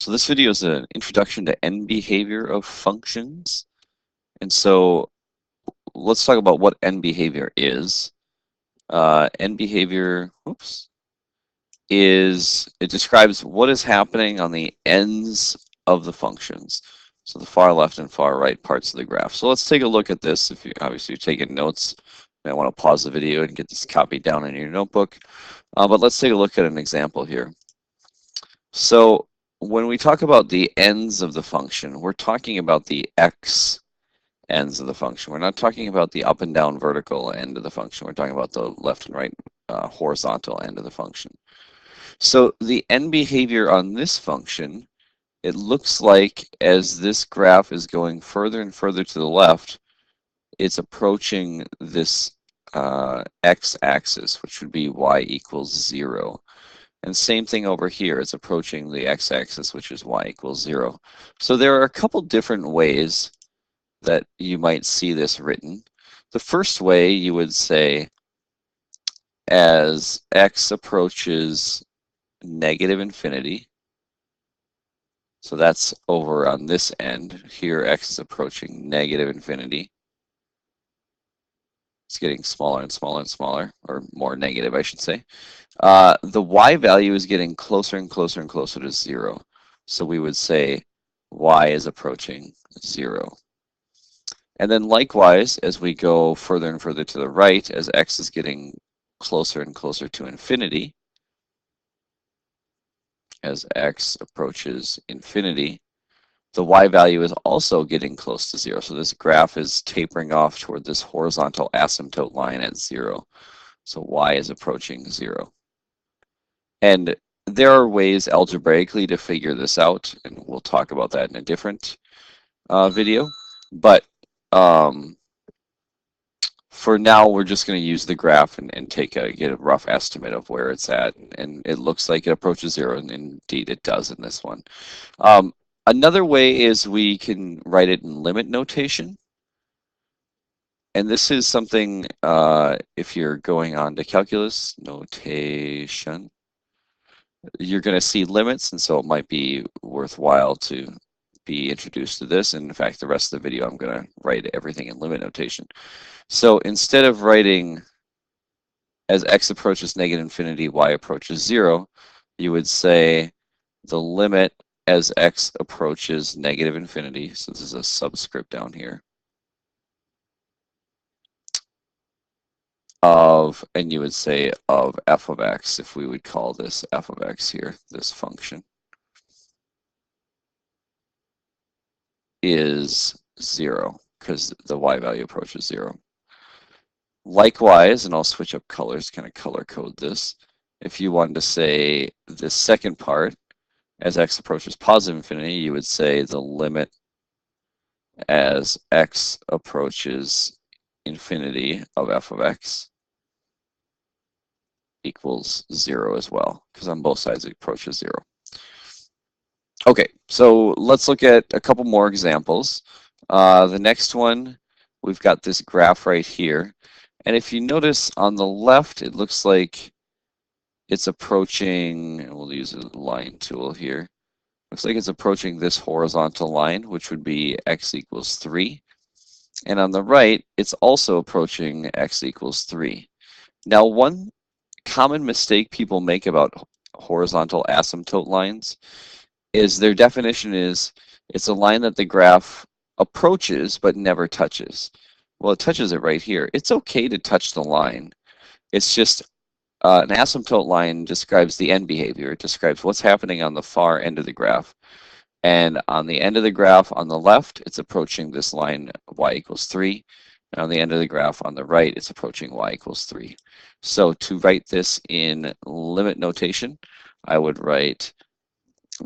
So this video is an introduction to end behavior of functions. And so let's talk about what end behavior is. End behavior, it describes what is happening on the ends of the functions. So the far left and far right parts of the graph. So let's take a look at this. If you obviously you're taking notes, you might want to pause the video and get this copied down in your notebook. But let's take a look at an example here. So when we talk about the ends of the function, we're talking about the x ends of the function. We're not talking about the up and down vertical end of the function. We're talking about the left and right horizontal end of the function. So the end behavior on this function, it looks like as this graph is going further and further to the left, it's approaching this x-axis, which would be y equals 0. And same thing over here, it's approaching the x-axis, which is y equals 0. So there are a couple different ways that you might see this written. The first way you would say, as x approaches negative infinity, so that's over on this end. Here x is approaching negative infinity. It's getting smaller and smaller and smaller, or more negative, I should say. The y value is getting closer and closer and closer to 0. So we would say y is approaching 0. And then likewise, as we go further and further to the right, as x is getting closer and closer to infinity, as x approaches infinity, the y value is also getting close to 0. So this graph is tapering off toward this horizontal asymptote line at 0. So y is approaching 0. And there are ways algebraically to figure this out, and we'll talk about that in a different video. But for now, we're just going to use the graph and get a rough estimate of where it's at. And it looks like it approaches 0, and indeed it does in this one. Another way is we can write it in limit notation. And this is something, if you're going on to calculus notation, you're going to see limits, and so it might be worthwhile to be introduced to this. And in fact, the rest of the video, I'm going to write everything in limit notation. So instead of writing as x approaches negative infinity, y approaches 0, you would say the limit as x approaches negative infinity, so this is a subscript down here, and you would say of f of x, if we would call this f of x here, this function, is 0, because the y value approaches 0. Likewise, and I'll switch up colors, kind of color code this, if you wanted to say the second part, as x approaches positive infinity, you would say the limit as x approaches infinity of f of x equals 0 as well, because on both sides it approaches 0. Okay, so let's look at a couple more examples. The next one, we've got this graph right here. And if you notice on the left, it looks like it's approaching, and we'll use a line tool here. Looks like it's approaching this horizontal line, which would be x equals 3. And on the right, it's also approaching x equals 3. Now, one common mistake people make about horizontal asymptote lines is their definition is it's a line that the graph approaches but never touches. Well, it touches it right here. It's okay to touch the line. It's just an asymptote line describes the end behavior. It describes what's happening on the far end of the graph. And on the end of the graph on the left, it's approaching this line y equals 3. And on the end of the graph on the right, it's approaching y equals 3. So to write this in limit notation, I would write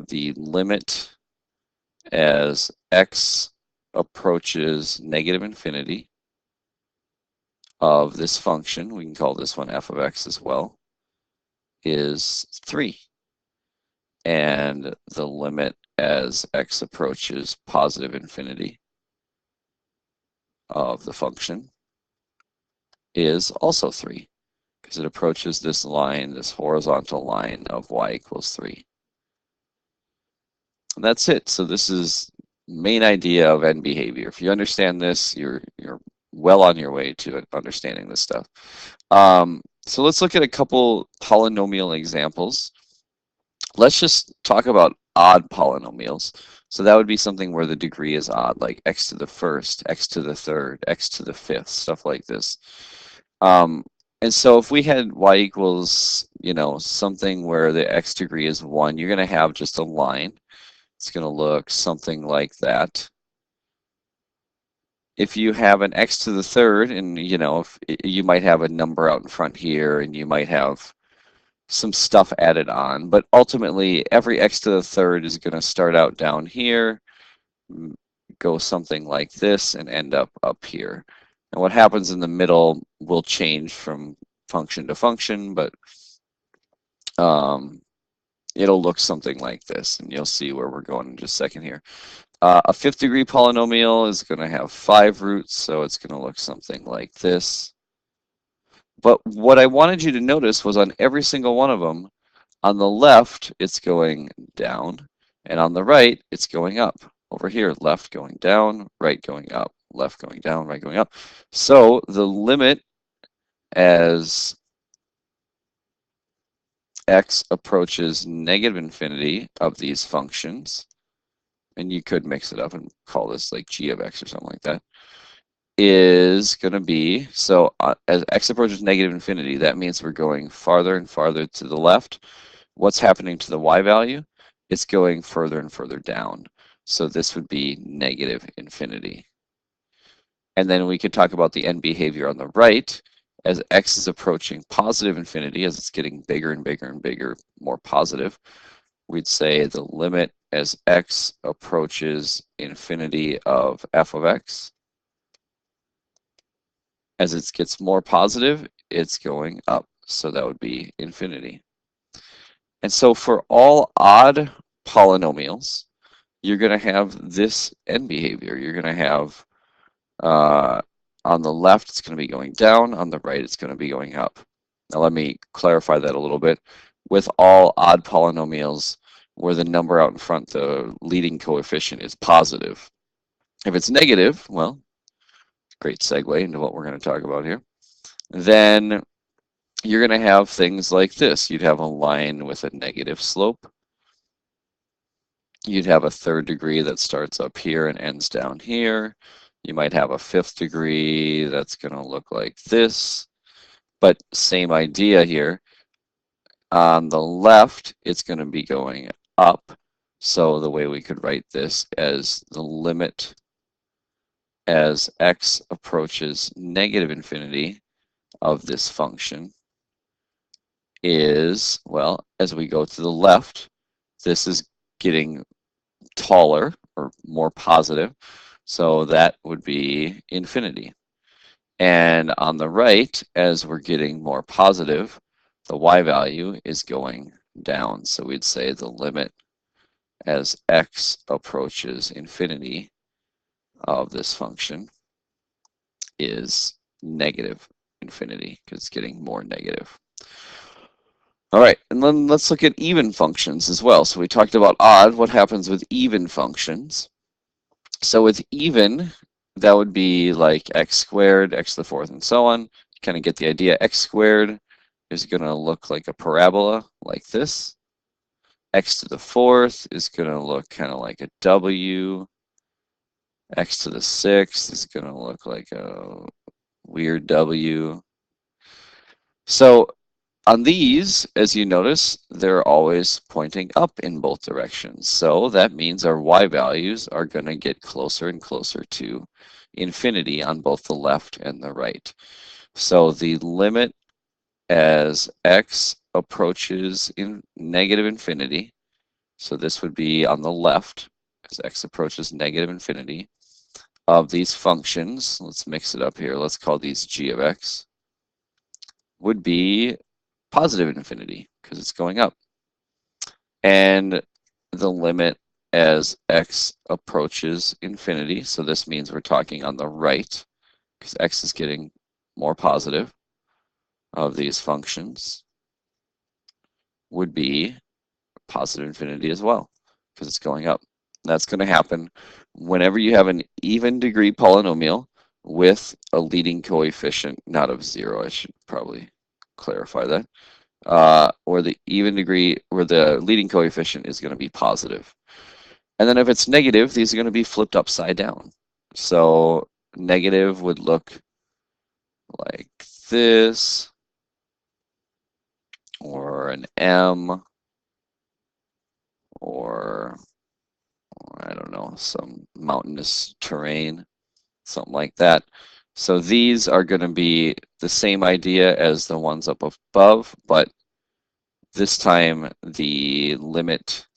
the limit as x approaches negative infinity of this function, we can call this one f of x as well, is 3. And the limit as x approaches positive infinity of the function is also 3, because it approaches this line, this horizontal line of y equals 3. And that's it. So this is main idea of end behavior. If you understand this, you're well on your way to understanding this stuff. So let's look at a couple polynomial examples. Let's just talk about odd polynomials. So that would be something where the degree is odd, like x to the first, x to the third, x to the fifth, stuff like this. And so if we had y equals, you know, something where the x degree is 1, you're going to have just a line. It's going to look something like that. If you have an x to the third, and you know, if you might have a number out in front here, and you might have some stuff added on, but ultimately every x to the third is going to start out down here, go something like this, and end up here. And what happens in the middle will change from function to function, but it'll look something like this, and you'll see where we're going in just a second here. A fifth degree polynomial is going to have 5 roots, so it's going to look something like this. But what I wanted you to notice was on every single one of them, on the left, it's going down, and on the right, it's going up. Over here, left going down, right going up, left going down, right going up. So the limit as x approaches negative infinity of these functions, and you could mix it up and call this like g of x or something like that, is going to be, so as x approaches negative infinity, that means we're going farther and farther to the left. What's happening to the y value? It's going further and further down. So this would be negative infinity. And then we could talk about the end behavior on the right. As x is approaching positive infinity, as it's getting bigger and bigger and bigger, more positive, we'd say the limit as x approaches infinity of f of x. As it gets more positive, it's going up. So that would be infinity. And so for all odd polynomials, you're going to have this end behavior. You're going to have on the left, it's going to be going down. On the right, it's going to be going up. Now let me clarify that a little bit. With all odd polynomials, where the number out in front, the leading coefficient, is positive. If it's negative, well, great segue into what we're going to talk about here, then you're going to have things like this. You'd have a line with a negative slope. You'd have a third degree that starts up here and ends down here. You might have a fifth degree that's going to look like this. But same idea here. On the left, it's going to be going up. So the way we could write this as the limit as x approaches negative infinity of this function is, well, as we go to the left, this is getting taller or more positive. So that would be infinity. And on the right, as we're getting more positive, the y value is going down. So we'd say the limit as x approaches infinity of this function is negative infinity because it's getting more negative. All right, and then let's look at even functions as well. So we talked about odd. What happens with even functions? So with even, that would be like x squared, x to the fourth, and so on. You kind of get the idea. X squared is going to look like a parabola like this. X to the fourth is going to look kind of like a W. X to the sixth is going to look like a weird W. So on these, as you notice, they're always pointing up in both directions. So that means our y values are going to get closer and closer to infinity on both the left and the right. So the limit as x approaches in negative infinity, so this would be on the left as x approaches negative infinity of these functions, let's mix it up here, let's call these g of x, would be positive infinity because it's going up. And the limit as x approaches infinity, so this means we're talking on the right because x is getting more positive of these functions, would be positive infinity as well because it's going up. That's going to happen whenever you have an even degree polynomial with a leading coefficient not of 0. I should probably clarify that. Or the even degree where the leading coefficient is going to be positive. And then if it's negative, these are going to be flipped upside down. So negative would look like this, or an M, or I don't know, some mountainous terrain, something like that. So these are going to be the same idea as the ones up above, but this time the limit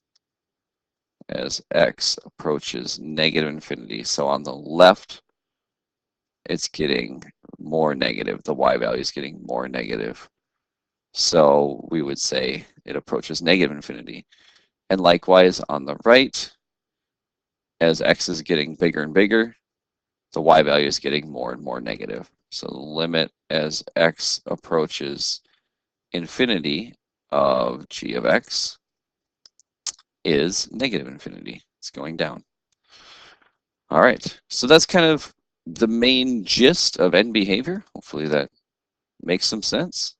as x approaches negative infinity. So on the left, it's getting more negative. The y value is getting more negative. So we would say it approaches negative infinity. And likewise on the right, as x is getting bigger and bigger, the y value is getting more and more negative. So the limit as x approaches infinity of g of x is negative infinity. It's going down. All right, so that's kind of the main gist of end behavior. Hopefully that makes some sense.